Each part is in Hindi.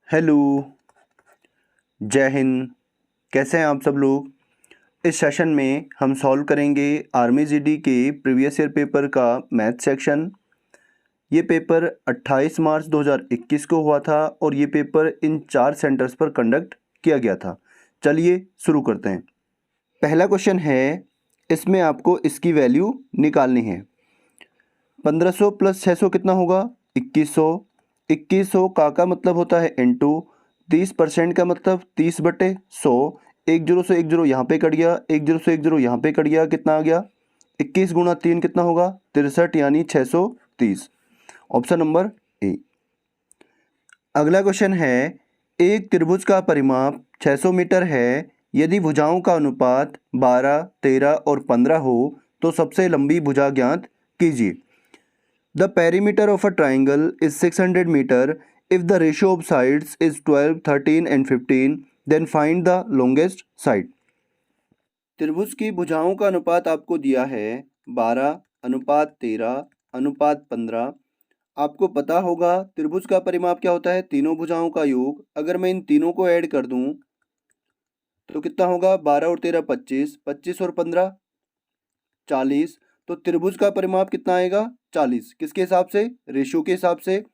हेलो, जय हिंद। कैसे हैं आप सब लोग। इस सेशन में हम सॉल्व करेंगे आर्मी जीडी के प्रीवियस ईयर पेपर का मैथ सेक्शन। ये पेपर 28 मार्च 2021 को हुआ था और ये पेपर इन 4 सेंटर्स पर कंडक्ट किया गया था। चलिए शुरू करते हैं। पहला क्वेश्चन है, इसमें आपको इसकी वैल्यू निकालनी है। 1500 प्लस 600 कितना होगा? 2100। 2100 का मतलब होता है इंटू 30% का मतलब 30/100। एक जीरो से एक जीरो यहाँ पे कट गया, एक जीरो से एक जीरो यहाँ पे कट गया, कितना आ गया? 21 गुणा 3 कितना होगा? 63 यानी 630। Option number A. अगला क्वेश्चन है, एक त्रिभुज का परिमाप 600 मीटर है। यदि भुजाओं का अनुपात 12, 13 और 15 हो तो सबसे लंबी भुजा ज्ञात कीजिए। The perimeter of a triangle is 600 meter. If the ratio of sides is 12, 13 and 15, then find the longest side. त्रिभुज की भुजाओं का अनुपात आपको दिया है 12:13:15। आपको पता होगा त्रिभुज का परिमाप क्या होता है? तीनों भुजाओं का योग। अगर मैं इन तीनों को ऐड कर दूं तो कितना होगा? 12 और 13 25, 25 और 15 40। तो त्रिभुज का परिमाप कितना आएगा? 40। किसके हिसाब से? रेशियो के हिसाब से।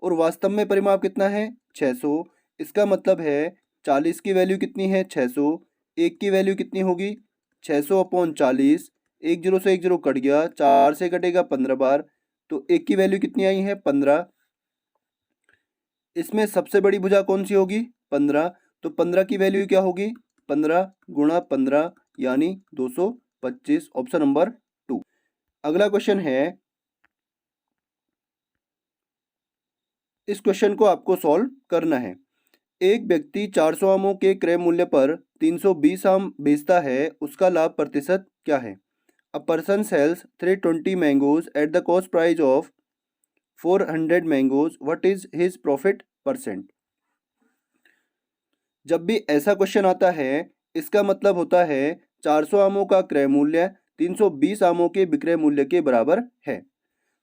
और वास्तव में परिमाप कितना है? 600। इसका मतलब है 40 की वैल्यू कितनी है? 600। एक की वैल्यू कितनी होगी? 600/40। एक जीरो से एक जीरो कट गया, 4 से कटेगा 15 बार, तो एक की वैल्यू कितनी आई है? 15। इसमें सबसे बड़ी भुजा कौन सी होगी? 15। तो 15 की वैल्यू क्या होगी? 15 गुणा 15 यानी 225। Option number 2। अगला क्वेश्चन है, इस क्वेश्चन को आपको सॉल्व करना है। एक व्यक्ति 400 आमों के क्रय मूल्य पर 320 आम बेचता है, उसका लाभ प्रतिशत क्या है? A person sells 320 mangoes at the cost price of 400 mangoes, what is his profit percent? जब भी ऐसा क्वेश्चन आता है, इसका मतलब होता है 400 आमों का क्रय मूल्य 320 आमों के विक्रय मूल्य के बराबर है।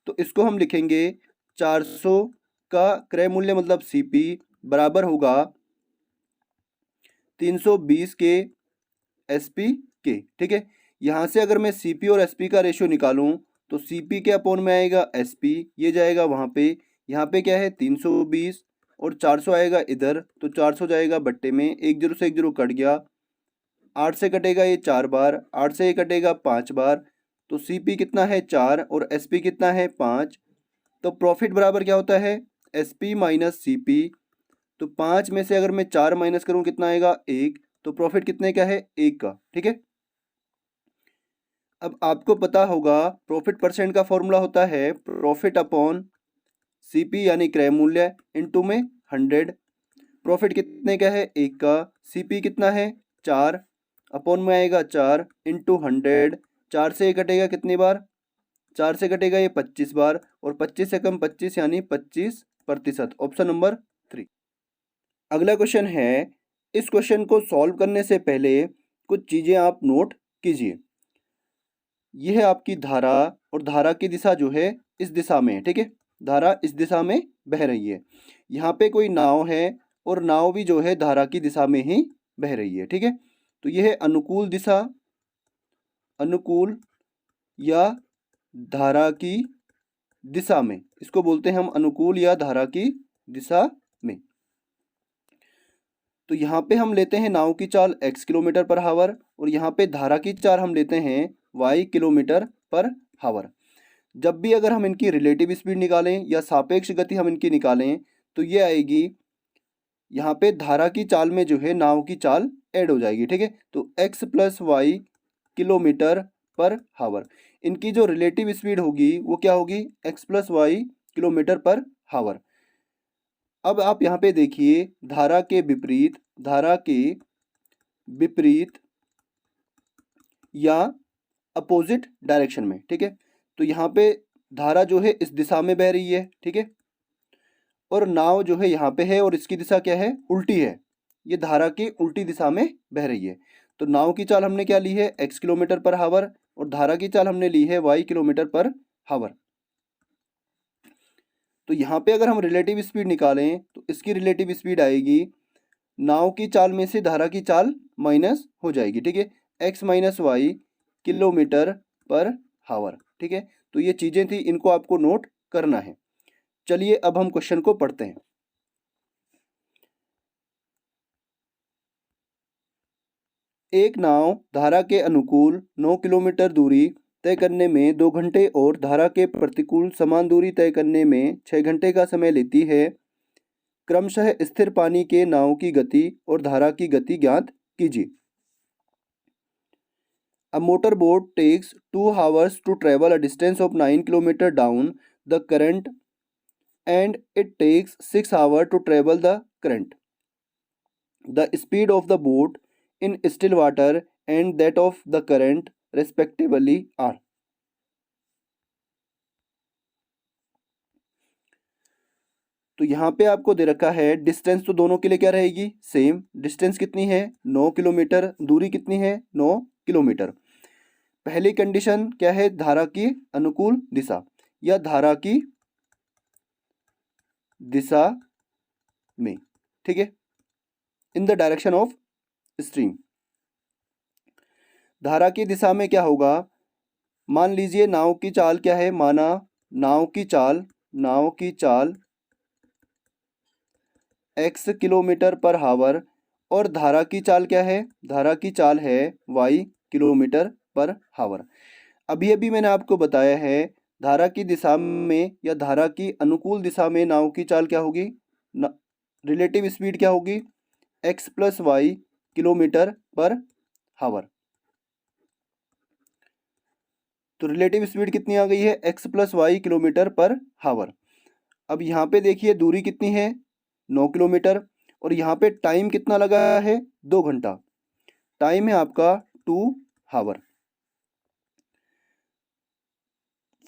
तो इसको हम लिखेंगे 400 का क्रय मूल्य मतलब सीपी बराबर होगा 320 के एसपी के। ठीक है, यहाँ से अगर मैं सीपी और एसपी का रेशियो निकालूं तो सीपी के अपॉन में आएगा एसपी, ये जाएगा वहाँ पे। यहाँ पे क्या है? 320 और 400 आएगा इधर, तो 400 जाएगा बट्टे में, एक जीरो से एक जीरो कट गया, 8 से कटेगा ये 4 बार, 8 से ये कटेगा 5 बार, तो सीपी कितना है? 4 और एसपी कितना है? 5। तो प्रॉफिट बराबर क्या होता है? SP minus CP. तो 5 में से अगर मैं 4 माइनस करूं कितना आएगा? 1। तो प्रॉफिट कितने का है? 1 का। ठीक है, अब आपको पता होगा प्रॉफिट परसेंट का फॉर्मूला होता है प्रॉफिट अपॉन सीपी यानी क्रय मूल्य इनटू में 100। प्रॉफिट कितने का है? 1 का। सीपी कितना है? 4। अपॉन में आएगा 4 इंटू 100। 4 से ये कटेगा कितनी बार? 4 से कटेगा ये 25 बार, और 25 से कम 25 यानी 25%। Option number 3। अगला क्वेश्चन है, इस क्वेश्चन को सॉल्व करने से पहले कुछ चीज़ें आप नोट कीजिए। यह है आपकी धारा, और धारा की दिशा जो है इस दिशा में है। ठीक है, धारा इस दिशा में बह रही है। यहाँ पे कोई नाव है और नाव भी जो है धारा की दिशा में ही बह रही है। ठीक है, तो यह है अनुकूल दिशा, अनुकूल या धारा की दिशा में, इसको बोलते हैं हम अनुकूल या धारा की दिशा में। तो यहाँ पे हम लेते हैं नाव की चाल x किलोमीटर पर हावर, और यहाँ पे धारा की चाल हम लेते हैं y किलोमीटर पर हावर। जब भी अगर हम इनकी रिलेटिव स्पीड निकालें या सापेक्ष गति हम इनकी निकालें तो ये आएगी, यहाँ पे धारा की चाल में जो है नाव की चाल ऐड हो जाएगी। ठीक है, तो x plus Y kilometre per हावर। इनकी जो रिलेटिव स्पीड होगी वो क्या होगी? x plus Y kilometre per हावर। अब आप यहाँ पे देखिए, धारा के विपरीत, धारा के विपरीत या अपोजिट डायरेक्शन में। ठीक है, तो यहाँ पे धारा जो है इस दिशा में बह रही है। ठीक है, और नाव जो है यहाँ पे है और इसकी दिशा क्या है? उल्टी है, ये धारा की उल्टी दिशा में बह रही है। तो नाव की चाल हमने क्या ली है? x किलोमीटर पर हावर, और धारा की चाल हमने ली है y किलोमीटर पर हावर। तो यहाँ पे अगर हम रिलेटिव स्पीड निकालें तो इसकी रिलेटिव स्पीड आएगी, नाव की चाल में से धारा की चाल माइनस हो जाएगी, ठीक है, x minus Y kilometre per हावर, ठीक है। तो ये चीज़ें थी, इनको आपको नोट करना है। चलिए अब हम क्वेश्चन को पढ़ते हैं। एक नाव धारा के अनुकूल 9 किलोमीटर दूरी तय करने में 2 घंटे और धारा के प्रतिकूल समान दूरी तय करने में 6 घंटे का समय लेती है। क्रमशः स्थिर पानी के नाव की गति और धारा की गति ज्ञात कीजिए। A motorboat takes 2 hours to travel a distance of 9 km down the current and it takes 6 hours to travel the current. The speed of the boat in still water and that of the current respectively are. तो यहाँ पे आपको दे रखा है डिस्टेंस, तो दोनों के लिए क्या रहेगी, सेम। डिस्टेंस कितनी है, 9 किलोमीटर, दूरी कितनी है, 9 किलोमीटर। पहली कंडीशन क्या है, धारा की अनुकूल दिशा या धारा की दिशा में, ठीक है, in the direction of stream. धारा की दिशा में क्या होगा, मान लीजिए नाव की चाल क्या है, माना नाव की चाल x किलोमीटर पर हावर और धारा की चाल क्या है, धारा की चाल है y किलोमीटर पर हावर। अभी अभी मैंने आपको बताया है धारा की दिशा में या धारा की अनुकूल दिशा में नाव की चाल क्या होगी, रिलेटिव स्पीड क्या होगी, x plus Y kilometre per हावर। तो रिलेटिव स्पीड कितनी आ गई है, x plus Y kilometre per हावर। अब यहाँ पे देखिए दूरी कितनी है, 9 किलोमीटर, और यहाँ पे टाइम कितना लगा है, 2 घंटा। टाइम है आपका 2 हावर।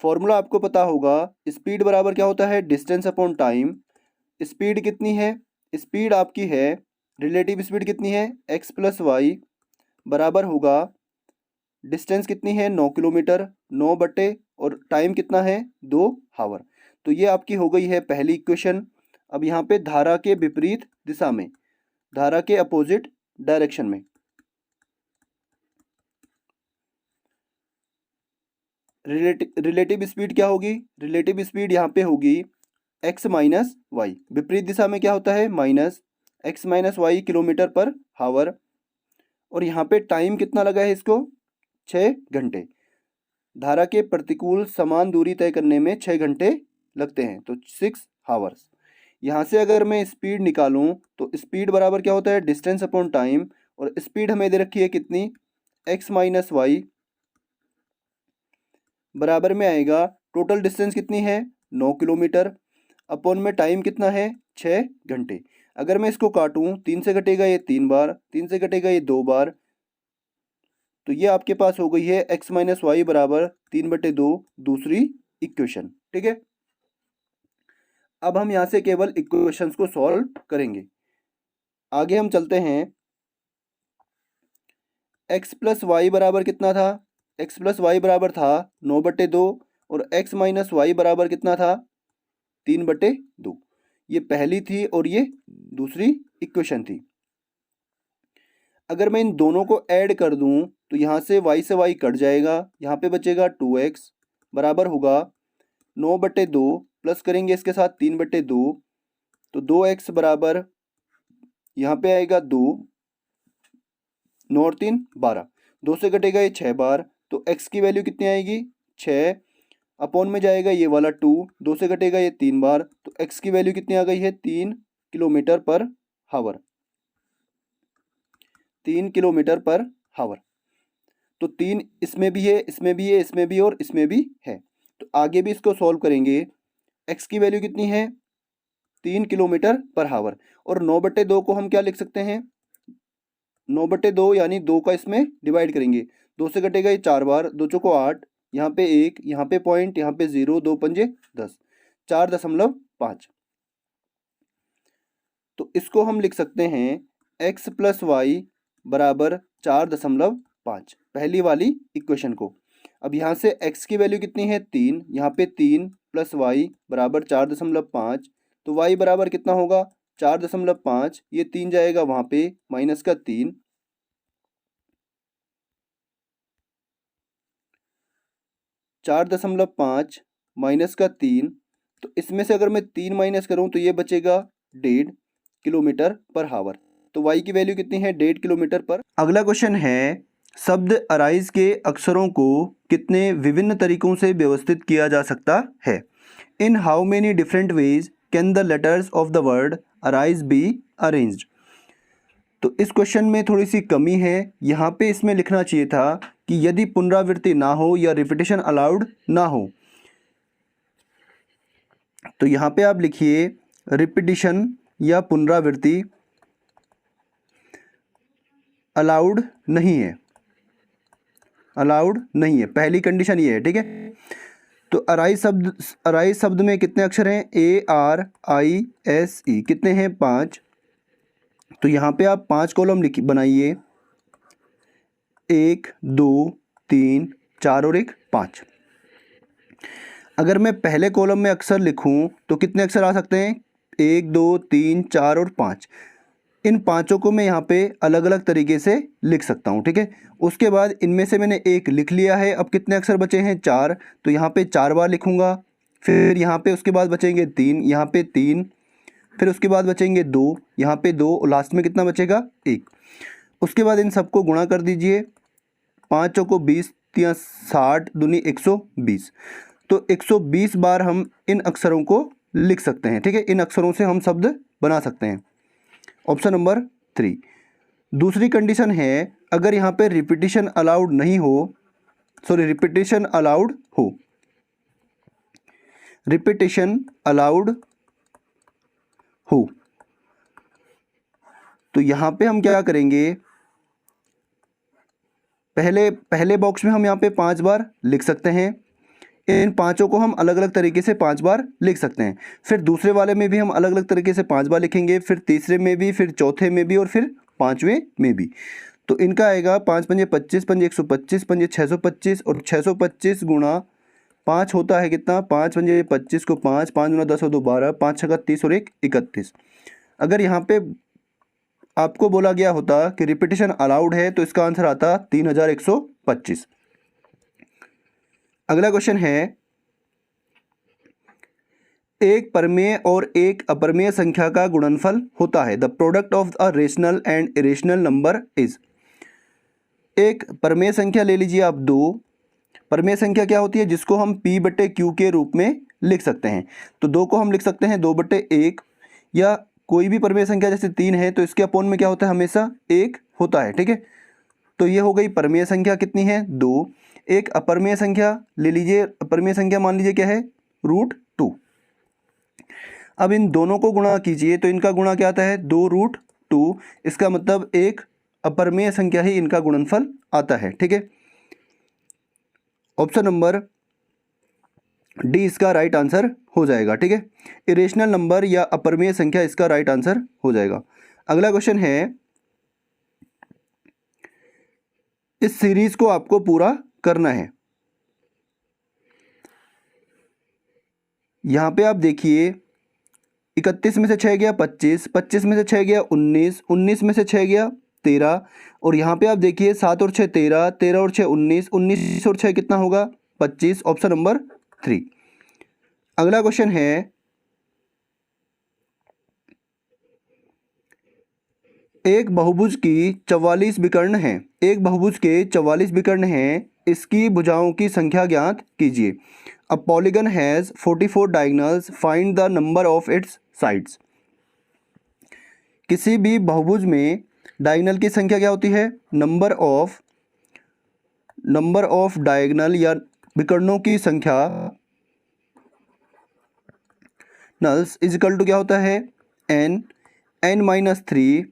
फॉर्मूला आपको पता होगा, स्पीड बराबर क्या होता है, डिस्टेंस अपॉन टाइम। स्पीड कितनी है, स्पीड आपकी है, रिलेटिव स्पीड कितनी है, x प्लस वाई बराबर होगा डिस्टेंस कितनी है, 9 किलोमीटर, 9 बटे और टाइम कितना है, 2 हावर। तो ये आपकी हो गई है पहली इक्वेशन। अब यहाँ पे धारा के विपरीत दिशा में, धारा के अपोजिट डायरेक्शन में, रिलेटिव स्पीड क्या होगी, रिलेटिव स्पीड यहाँ पे होगी x माइनस वाई। विपरीत दिशा में क्या होता है, minus x minus Y kilometre per hour. और यहाँ पे टाइम कितना लगा है इसको, 6 घंटे। धारा के प्रतिकूल समान दूरी तय करने में 6 घंटे लगते हैं, तो 6 हावर्स। यहाँ से अगर मैं स्पीड निकालूं तो स्पीड बराबर क्या होता है, डिस्टेंस अपॉन टाइम, और स्पीड हमें दे रखी है कितनी, x माइनस वाई बराबर में आएगा, टोटल डिस्टेंस कितनी है, 9 किलोमीटर, अपॉन में टाइम कितना है, 6 घंटे। अगर मैं इसको काटूं, 3 से कटेगा ये 3 बार, 3 से कटेगा ये 2 बार, तो ये आपके पास हो गई है x माइनस वाई बराबर 3/2, दूसरी इक्वेशन, ठीक है। अब हम यहाँ से केवल इक्वेशंस को सॉल्व करेंगे। आगे हम चलते हैं। x प्लस वाई बराबर कितना था, x प्लस वाई बराबर था 9/2, और x माइनस वाई बराबर कितना था, 3/2। ये पहली थी और ये दूसरी इक्वेशन थी। अगर मैं इन दोनों को ऐड कर दूं तो यहाँ से y कट जाएगा, यहाँ पे बचेगा 2x बराबर होगा 9/2, प्लस करेंगे इसके साथ 3/2, तो 2x बराबर यहाँ पे आएगा 2, 9 और 3 12, 2 से कटेगा ये 6 बार, तो x की वैल्यू कितनी आएगी, 6, अपॉन में जाएगा ये वाला 2, 2 से कटेगा ये 3 बार, तो x की वैल्यू कितनी आ गई है, 3 किलोमीटर पर हावर, 3 किलोमीटर पर हावर। तो 3 इसमें भी है, इसमें भी है, इसमें भी और इसमें भी है, तो आगे भी इसको सॉल्व करेंगे। x की वैल्यू कितनी है, 3 किलोमीटर पर हावर, और 9/2 को हम क्या लिख सकते हैं, 9/2 यानी 2 का इसमें डिवाइड करेंगे, 2 से कटेगा ये 4 बार, 2 चौको 8, यहाँ पे 1, यहाँ पे पॉइंट, यहाँ पे 0, 2 पंजे 10, 4.5। तो इसको हम लिख सकते हैं x प्लस वाई बराबर 4.5, पहली वाली इक्वेशन को। अब यहाँ से x की वैल्यू कितनी है, 3, यहाँ पे 3, प्लस वाई बराबर 4.5, तो वाई बराबर कितना होगा 4.5, ये 3 जाएगा वहाँ पे माइनस का 3, 4.5 माइनस का 3, तो इसमें से अगर मैं 3 माइनस करूँ तो ये बचेगा 1.5 किलोमीटर पर हावर। तो y की वैल्यू कितनी है 1.5 किलोमीटर पर। अगला क्वेश्चन है शब्द अराइज के अक्षरों को कितने विभिन्न तरीकों से व्यवस्थित किया जा सकता है। In how many different ways can the letters of the word arise be arranged. तो इस क्वेश्चन में थोड़ी सी कमी है, यहाँ पे इसमें लिखना चाहिए था कि यदि पुनरावृत्ति ना हो या रिपीटिशन अलाउड ना हो, तो यहाँ पे आप लिखिए रिपीटिशन या पुनरावृत्ति अलाउड नहीं है, अलाउड नहीं है, पहली कंडीशन ये है, ठीक है। तो अराइज शब्द में कितने अक्षर हैं ARISE, कितने हैं 5। तो यहाँ पे आप 5 कॉलम बनाइए, 1 2 3 4 और 1 5। अगर मैं पहले कॉलम में अक्षर लिखूं तो कितने अक्षर आ सकते हैं 1 2 3 4 और 5। इन पांचों को मैं यहाँ पे अलग अलग तरीके से लिख सकता हूँ, ठीक है। उसके बाद इनमें से मैंने एक लिख लिया है, अब कितने अक्षर बचे हैं 4, तो यहाँ पे 4 बार लिखूँगा। फिर यहाँ पे उसके बाद बचेंगे 3, यहाँ पे 3, फिर उसके बाद बचेंगे 2, यहाँ पे 2 और लास्ट में कितना बचेगा 1। उसके बाद इन सबको गुणा कर दीजिए, 5 को 20 या 60 दूनी 120, तो 120 बार हम इन अक्षरों को लिख सकते हैं, ठीक है। इन अक्षरों से हम शब्द बना सकते हैं। Option number 3। दूसरी कंडीशन है अगर यहाँ पे रिपीटिशन अलाउड नहीं हो, सॉरी रिपीटिशन अलाउड हो, रिपीटिशन अलाउड हो, तो यहाँ पे हम क्या करेंगे, पहले बॉक्स में हम यहाँ पे 5 बार लिख सकते हैं, इन पांचों को हम अलग अलग तरीके से 5 बार लिख सकते हैं। फिर दूसरे वाले में भी हम अलग अलग तरीके से 5 बार लिखेंगे, फिर तीसरे में भी, फिर चौथे में भी और फिर पांचवें में भी। तो इनका आएगा 5 पंजे 25, पंजे 125, पंजे 625 और 625 गुणा 5 होता है कितना 5 पंजे 25 को 5, 5 गुणा 10 और 2 12, 5 छक्का 30 और 1 31। अगर यहाँ पे आपको बोला गया होता कि रिपीटिशन अलाउड है तो इसका आंसर आता 3125। अगला क्वेश्चन है एक परमेय और एक अपरमेय संख्या का गुणनफल होता है। The product of a rational and irrational number is. एक परमेय संख्या ले लीजिए आप 2। परमेय संख्या क्या होती है जिसको हम P/Q के रूप में लिख सकते हैं। तो 2 को हम लिख सकते हैं 2/1, या कोई भी परमेय संख्या जैसे 3 है तो इसके अपोन में क्या होता है हमेशा 1 होता है, ठीक है। तो ये हो गई परमेय संख्या कितनी है 2। एक अपरमेय संख्या ले लीजिए, अपरमेय संख्या मान लीजिए क्या है √2। अब इन दोनों को गुणा कीजिए तो इनका गुणा क्या आता है 2√2। इसका मतलब एक अपरमेय संख्या ही इनका गुणनफल आता है, ठीक है। ऑप्शन नंबर डी इसका राइट आंसर हो जाएगा, ठीक है। इरेशनल नंबर या अपरमेय संख्या इसका राइट आंसर हो जाएगा। अगला क्वेश्चन है इस सीरीज को आपको पूरा करना है। यहां पे आप देखिए 31 में से 6 गया 25, 25 में से 6 गया 19, 19 में से 6 गया 13, और यहाँ पे आप देखिए 7 और 6 13, 13 और 6 19, 19 और 6 कितना होगा 25। Option number 3। अगला क्वेश्चन है एक बहुभुज की 44 विकर्ण हैं। एक बहुभुज के 44 विकर्ण हैं, इसकी भुजाओं की संख्या ज्ञात कीजिए। A polygon has 44 diagonals, find the number of its sides. किसी भी बहुभुज में डायगोनल की संख्या क्या होती है नंबर ऑफ डायगोनल या विकर्णों की संख्या नल्स इज इक्वल टू क्या होता है n-3/2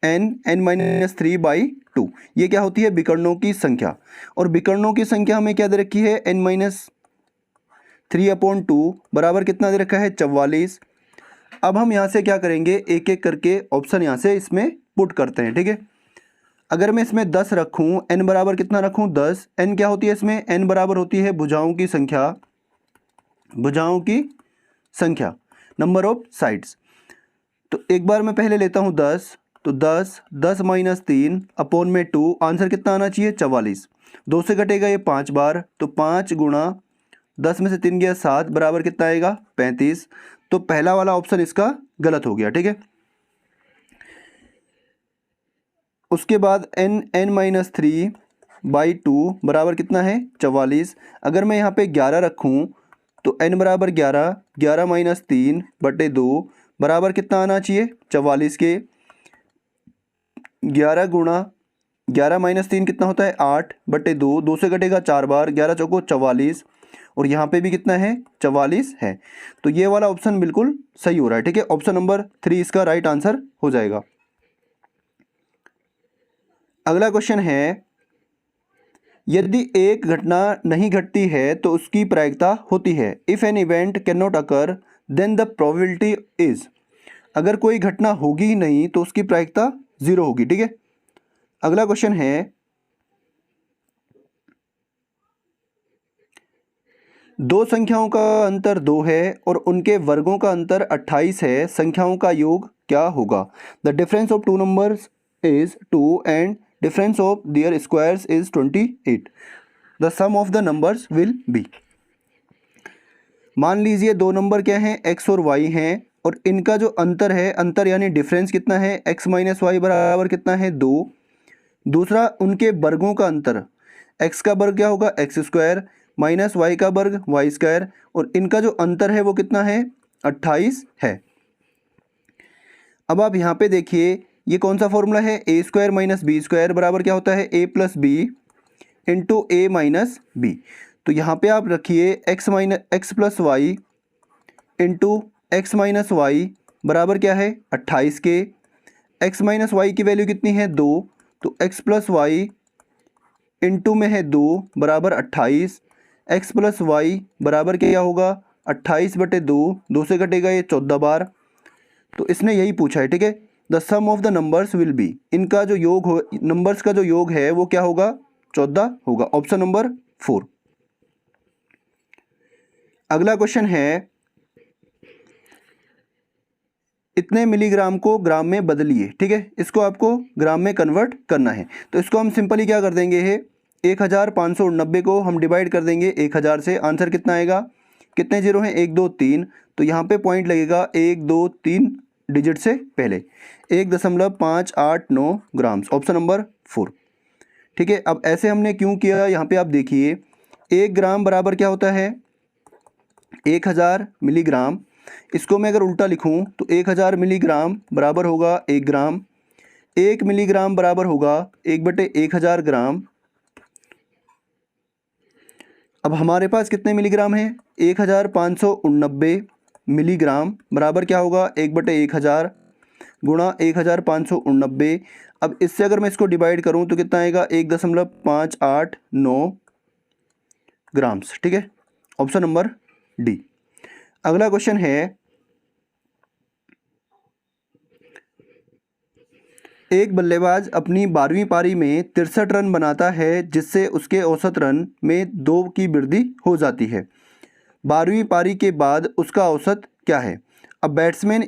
n-3/2। ये क्या होती है विकर्णों की संख्या, और विकर्णों की संख्या हमें क्या दे रखी है n-3/2 बराबर कितना दे रखा है 44। अब हम यहाँ से क्या करेंगे एक एक करके ऑप्शन यहाँ से इसमें पुट करते हैं, ठीक है। अगर मैं इसमें 10 रखूँ, n बराबर कितना रखूँ 10, n क्या होती है इसमें, n बराबर होती है भुजाओं की संख्या, भुजाओं की संख्या, नंबर ऑफ साइड्स। तो एक बार मैं पहले लेता हूँ 10, तो 10 माइनस 3 अपॉन में 2, आंसर कितना आना चाहिए 44। 2 से कटेगा ये 5 बार, तो 5 गुणा 10 में से 3 गया 7, बराबर कितना आएगा 35। तो पहला वाला ऑप्शन इसका गलत हो गया, ठीक है। उसके बाद n माइनस 3/2 बराबर कितना है 44। अगर मैं यहाँ पे 11 रखूँ तो n बराबर 11, 11 माइनस 3/2 बराबर कितना आना चाहिए 44 के। 11 गुणा 11 माइनस 3 कितना होता है 8/2, 2 से कटेगा 4 बार, 11 चौको 44, और यहाँ पे भी कितना है 44 है। तो ये वाला ऑप्शन बिल्कुल सही हो रहा है, ठीक है। ऑप्शन नंबर 3 इसका राइट आंसर हो जाएगा। अगला क्वेश्चन है, यदि एक घटना नहीं घटती है तो उसकी प्रायिकता होती है। If an event can not occur then the probability is. अगर कोई घटना होगी ही नहीं तो उसकी प्रायिकता 0 होगी, ठीक है। अगला क्वेश्चन है, दो संख्याओं का अंतर 2 है और उनके वर्गों का अंतर 28 है, संख्याओं का योग क्या होगा। The difference of two numbers is 2 and difference of their squares is 28। The sum of the numbers will be. मान लीजिए दो नंबर क्या हैं, x और y हैं, और इनका जो अंतर है, अंतर यानी डिफरेंस कितना है, x माइनस वाई बराबर कितना है 2। दूसरा उनके वर्गों का अंतर, x का वर्ग क्या होगा एक्स स्क्वायर माइनस वाई का वर्ग वाई स्क्वायर, और इनका जो अंतर है वो कितना है 28 है। अब आप यहाँ पे देखिए ये कौन सा फॉर्मूला है, A square minus B square बराबर क्या होता है a plus B into A minus B. तो यहाँ पे आप रखिए X plus Y into X minus Y बराबर क्या है 28 के। एक्स माइनस वाई की वैल्यू कितनी है 2, तो एक्स प्लस वाई इंटू में है 2 बराबर 28। एक्स प्लस वाई बराबर क्या होगा 28/2, 2 से कटेगा ये 14 बार। तो इसने यही पूछा है, ठीक है। The sum of the numbers will be, इनका जो योग हो, नंबर्स का जो योग है वो क्या होगा 14 होगा। Option number 4। अगला क्वेश्चन है, इतने मिलीग्राम को ग्राम में बदलिए, ठीक है। इसको आपको ग्राम में कन्वर्ट करना है, तो इसको हम सिंपली क्या कर देंगे है 1589 को हम डिवाइड कर देंगे 1000 से। आंसर कितना आएगा, कितने जीरो हैं 1 2 3, तो यहाँ पे पॉइंट लगेगा 1 2 3 डिजिट से पहले 1.589 ग्राम्स। ऑप्शन नंबर 4, ठीक है। अब ऐसे हमने क्यों किया, यहाँ पे आप देखिए 1 ग्राम बराबर क्या होता है 1000 मिलीग्राम। इसको मैं अगर उल्टा लिखूं तो 1000 मिलीग्राम बराबर होगा 1 ग्राम, 1 मिलीग्राम बराबर होगा 1/1000 ग्राम। अब हमारे पास कितने मिलीग्राम हैं 1589 मिलीग्राम बराबर क्या होगा 1/1000 गुणा 1589। अब इससे अगर मैं इसको डिवाइड करूं तो कितना आएगा 1.589 ग्राम्स, ठीक है। Option number D. अगला क्वेश्चन है, एक बल्लेबाज अपनी 12वीं पारी में 63 रन बनाता है जिससे उसके औसत रन में 2 की वृद्धि हो जाती है। 12वीं पारी के बाद उसका औसत क्या है। A batsman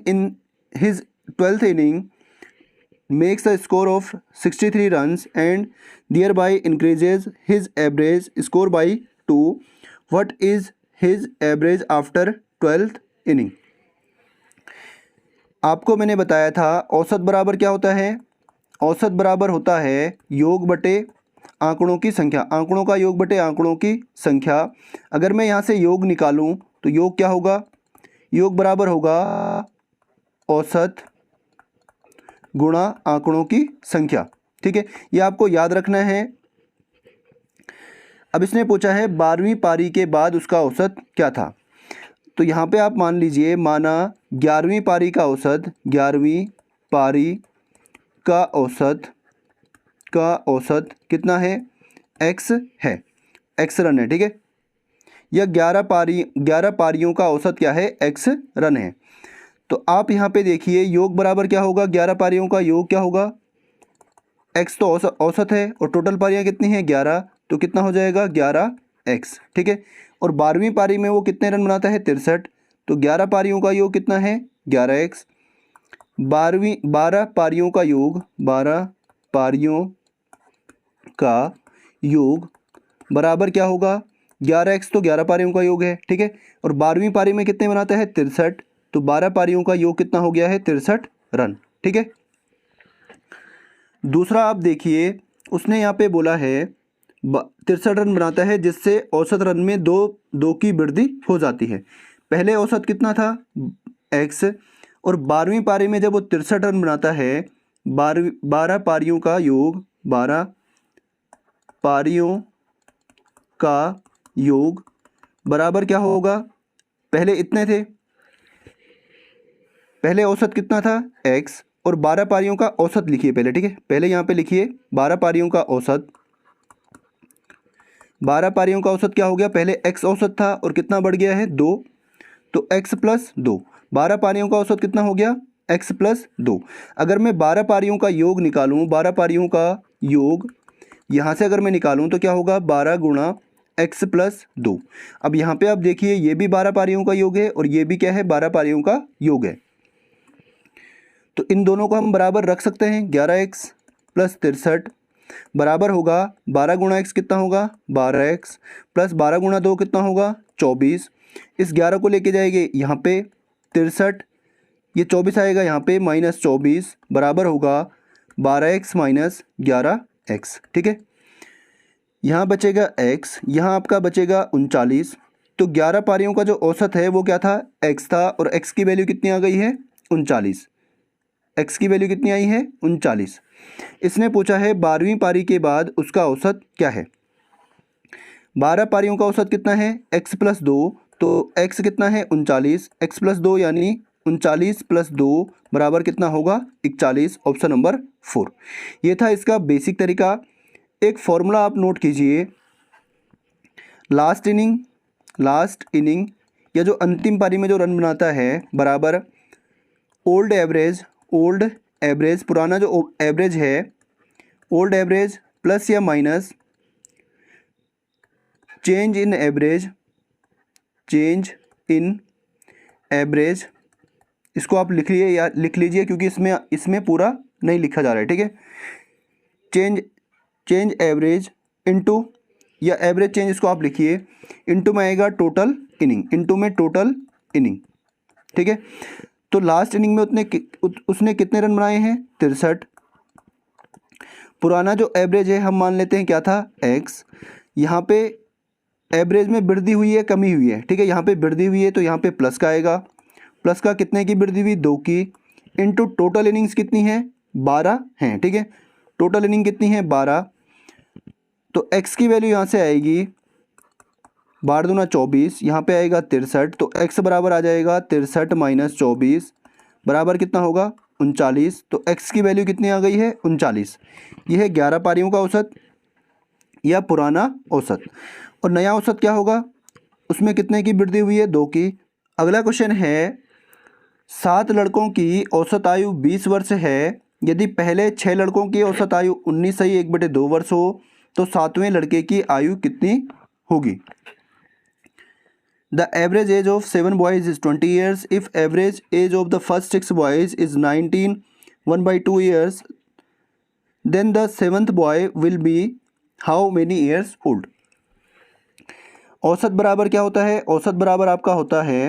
in his 12th inning makes a score of 63 runs and thereby increases his average score by 2. What is his average after 12th inning? आपको मैंने बताया था औसत बराबर क्या होता है, औसत बराबर होता है योग बटे आंकड़ों की संख्या, आंकड़ों का योग बटे आंकड़ों की संख्या। अगर मैं यहाँ से योग निकालूँ तो योग क्या होगा, योग बराबर होगा औसत गुणा आंकड़ों की संख्या, ठीक है। ये आपको याद रखना है। अब इसने पूछा है 12वीं पारी के बाद उसका औसत क्या था, तो यहाँ पे आप मान लीजिए, माना 11वीं पारी का औसत, 11वीं पारी का औसत कितना है x है, x रन है, ठीक है। या 11 पारियों का औसत क्या है x रन है। तो आप यहाँ पे देखिए योग बराबर क्या होगा, 11 पारियों का योग क्या होगा x तो औसत है और टोटल पारियाँ कितनी हैं 11, तो कितना हो जाएगा 11x, ठीक है। और 12वीं पारी में वो कितने रन बनाता है 63, तो 11 पारियों का योग कितना है 11x। 12 पारियों का योग, 12 पारियों का योग बराबर क्या होगा 11x, तो 11 पारियों का योग है, ठीक है। और 12वीं पारी में कितने बनाता है 63, तो 12 पारियों का योग कितना हो गया है 63 रन, ठीक है। दूसरा आप देखिए, उसने यहाँ पे बोला है 63 रन बनाता है जिससे औसत रन में दो की वृद्धि हो जाती है। पहले औसत कितना था x, और 12वीं पारी में जब वो 63 रन बनाता है 12 पारियों का योग, 12 पारियों का योग बराबर क्या होगा, पहले इतने थे, पहले औसत कितना था x, और 12 पारियों का औसत लिखिए पहले, ठीक है। पहले यहाँ पे लिखिए 12 पारियों का औसत, 12 पारियों का औसत क्या हो गया, पहले x औसत था और कितना बढ़ गया है 2, तो x प्लस 2, 12 पारियों का औसत कितना हो गया x प्लस 2। अगर मैं 12 पारियों का योग निकालूं, 12 पारियों का योग यहाँ से अगर मैं निकालूं तो क्या होगा 12 गुणा x प्लस 2। अब यहाँ पे आप देखिए ये भी 12 पारियों का योग है और ये भी क्या है 12 पारियों का योग है, तो इन दोनों को हम बराबर रख सकते हैं। 11x प्लस 63 बराबर होगा 12 गुणा x कितना होगा 12x, प्लस 12 गुणा 2 कितना होगा 24। इस 11 को लेके जाएंगे यहाँ पे 63, ये 24 आएगा यहाँ पे माइनस 24, बराबर होगा 12x माइनस 11x, ठीक है। यहाँ बचेगा x, यहाँ आपका बचेगा 39। तो 11 पारियों का जो औसत है वो क्या था x था, और x की वैल्यू कितनी आ गई है 39, x की वैल्यू कितनी आई है 39। इसने पूछा है 12वीं पारी के बाद उसका औसत क्या है। 12 पारियों का औसत कितना है x प्लस 2, तो x कितना है 39, x प्लस 2 यानी 39 प्लस 2 बराबर कितना होगा 41, ऑप्शन नंबर 4। ये था इसका बेसिक तरीका। एक फॉर्मूला आप नोट कीजिए, लास्ट इनिंग या जो अंतिम पारी में जो रन बनाता है बराबर ओल्ड एवरेज, पुराना जो एवरेज है ओल्ड एवरेज प्लस या माइनस चेंज इन एवरेज, इसको आप लिख लीजिए क्योंकि इसमें पूरा नहीं लिखा जा रहा है, ठीक है। चेंज एवरेज इनटू या एवरेज चेंज, इसको आप लिखिए इनटू में आएगा टोटल इनिंग, ठीक है। तो लास्ट इनिंग में उसने कितने रन बनाए हैं 63। पुराना जो एवरेज है हम मान लेते हैं क्या था x, यहाँ पे एवरेज में वृद्धि हुई है कमी हुई है, ठीक है। यहाँ पे वृद्धि हुई है तो यहाँ पे प्लस का आएगा, प्लस का कितने की वृद्धि हुई 2 की, इनटू टोटल इनिंग्स कितनी है 12 हैं, ठीक है। टोटल इनिंग कितनी है 12, तो x की वैल्यू यहाँ से आएगी 12 दूना 24, यहाँ पे आएगा 63, तो x बराबर आ जाएगा 63 माइनस 24 बराबर कितना होगा 39। तो x की वैल्यू कितनी आ गई है 39। यह है 11 पारियों का औसत या पुराना औसत। और नया औसत क्या होगा, उसमें कितने की वृद्धि हुई है 2 की। अगला क्वेश्चन है 7 लड़कों की औसत आयु 20 वर्ष है, यदि पहले 6 लड़कों की औसत आयु 19/1/2 वर्ष हो तो 7वें लड़के की आयु कितनी होगी। The average age of 7 boys is 20 years. If average age of the first 6 boys is 19 1/2 years, then the 7th boy will be how many years old? औसत बराबर क्या होता है, औसत बराबर आपका होता है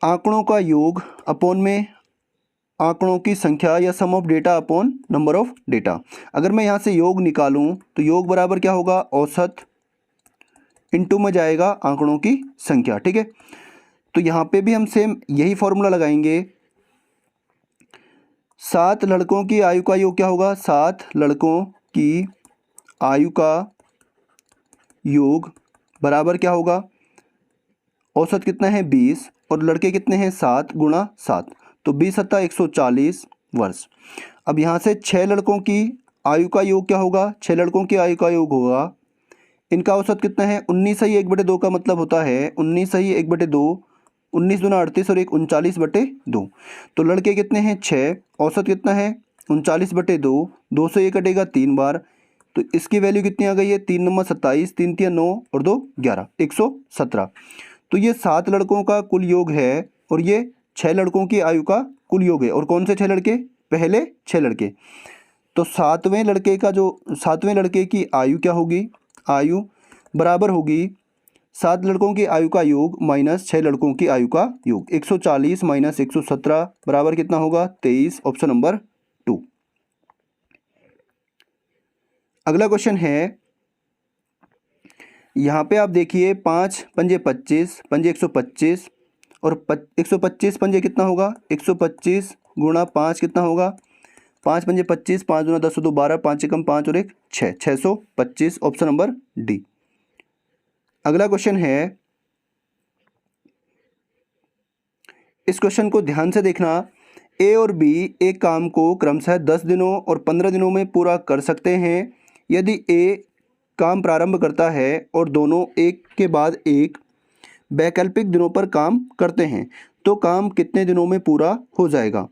आंकड़ों का योग अपॉन में आंकड़ों की संख्या या sum of data upon number of data. अगर मैं यहाँ से योग निकालूं तो योग बराबर क्या होगा औसत इनटू में जाएगा आंकड़ों की संख्या, ठीक है। तो यहाँ पे भी हम सेम यही फॉर्मूला लगाएंगे। 7 लड़कों की आयु का योग क्या होगा, 7 लड़कों की आयु का योग बराबर क्या होगा, औसत कितना है 20 और लड़के कितने हैं 7 गुणा 7, तो 20 सत्ता 140 वर्ष। अब यहाँ से 6 लड़कों की आयु का योग क्या होगा, 6 लड़कों की आयु का योग होगा, इनका औसत कितना है 19/1/2 का मतलब होता है 19/1/2, 19 दूना 38 और 1 39/2। तो लड़के कितने हैं 6, औसत कितना है 39/2, 2 से ये कटेगा 3 बार, तो इसकी वैल्यू कितनी आ गई है, 3 नंबर 27, 3 तिया 9 और 2 11, 117। तो ये 7 लड़कों का कुल योग है और ये 6 लड़कों की आयु का कुल योग है। और कौन से 6 लड़के, पहले 6 लड़के। तो सातवें लड़के की आयु क्या होगी, आयु बराबर होगी 7 लड़कों की आयु का योग माइनस 6 लड़कों की आयु का योग। 140 माइनस 117 बराबर कितना होगा, 23, ऑप्शन नंबर 2। अगला क्वेश्चन है, यहाँ पे आप देखिए 5 पंजे 25, पंजे 125 और 125 पंजे कितना होगा, 125 गुणा 5 कितना होगा, 5 पंजे 25, 5 गुना 10 2 12, 5 एकम 5 और 1 6, 625, ऑप्शन नंबर डी। अगला क्वेश्चन है, इस क्वेश्चन को ध्यान से देखना। ए और बी एक काम को क्रमशः 10 दिनों और 15 दिनों में पूरा कर सकते हैं। यदि ए काम प्रारंभ करता है और दोनों एक के बाद एक वैकल्पिक दिनों पर काम करते हैं तो काम कितने दिनों में पूरा हो जाएगा।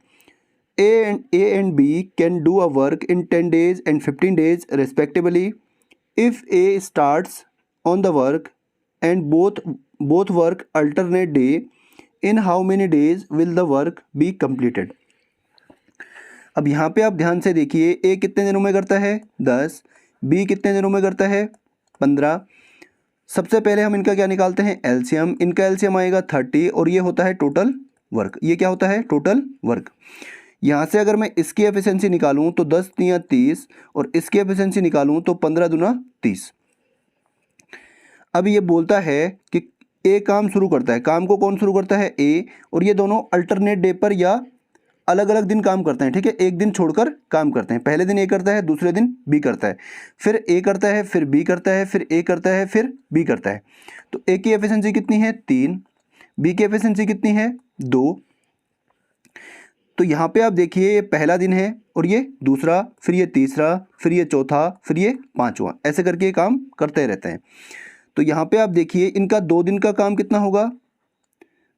A and B can do a work in 10 days and 15 days respectively. If A starts on the work and both work alternate day, in how many days will the work be completed? अब यहाँ पे आप ध्यान से देखिए, A कितने दिनों में करता है 10, B कितने दिनों में करता है 15। सबसे पहले हम इनका क्या निकालते हैं, एलसीएम। इनका एलसीएम आएगा 30 और ये होता है टोटल वर्क। ये क्या होता है, टोटल वर्क। यहाँ से अगर मैं इसकी एफिशिएंसी निकालूं तो 10 तिया 30 और इसकी एफिशिएंसी निकालूं तो 15 दूना 30। अब ये बोलता है कि ए काम शुरू करता है, काम को कौन शुरू करता है, ए, और ये दोनों अल्टरनेट डे पर या अलग अलग दिन काम करते हैं, ठीक है, एक दिन छोड़कर काम करते हैं। पहले दिन ए करता है, दूसरे दिन बी करता है, फिर ए करता है, फिर बी करता है, फिर ए करता है, फिर बी करता है। तो ए की एफिशिएंसी कितनी है 3, बी की एफिशिएंसी कितनी है 2। तो यहाँ पे आप देखिए ये पहला दिन है और ये दूसरा, फिर ये तीसरा, फिर ये चौथा, फिर ये पांचवा, ऐसे करके ये काम करते रहते हैं। तो यहाँ पे आप देखिए इनका 2 दिन का काम कितना होगा,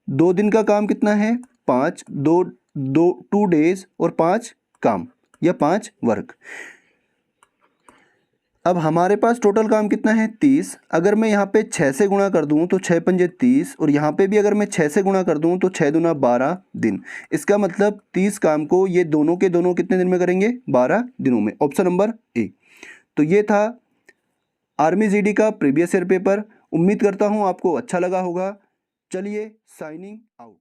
2 दिन का काम कितना है 5, 2 डेज और 5 काम या 5 वर्क। अब हमारे पास टोटल काम कितना है 30। अगर मैं यहाँ पे 6 से गुणा कर दूँ तो 6 पंजे 30 और यहाँ पे भी अगर मैं 6 से गुणा कर दूँ तो 6 दूना 12 दिन। इसका मतलब 30 काम को ये दोनों के दोनों कितने दिन में करेंगे, 12 दिनों में, ऑप्शन नंबर ए। तो ये था आर्मी जीडी का प्रीवियस ईयर पेपर। उम्मीद करता हूँ आपको अच्छा लगा होगा। चलिए साइनिंग आउट।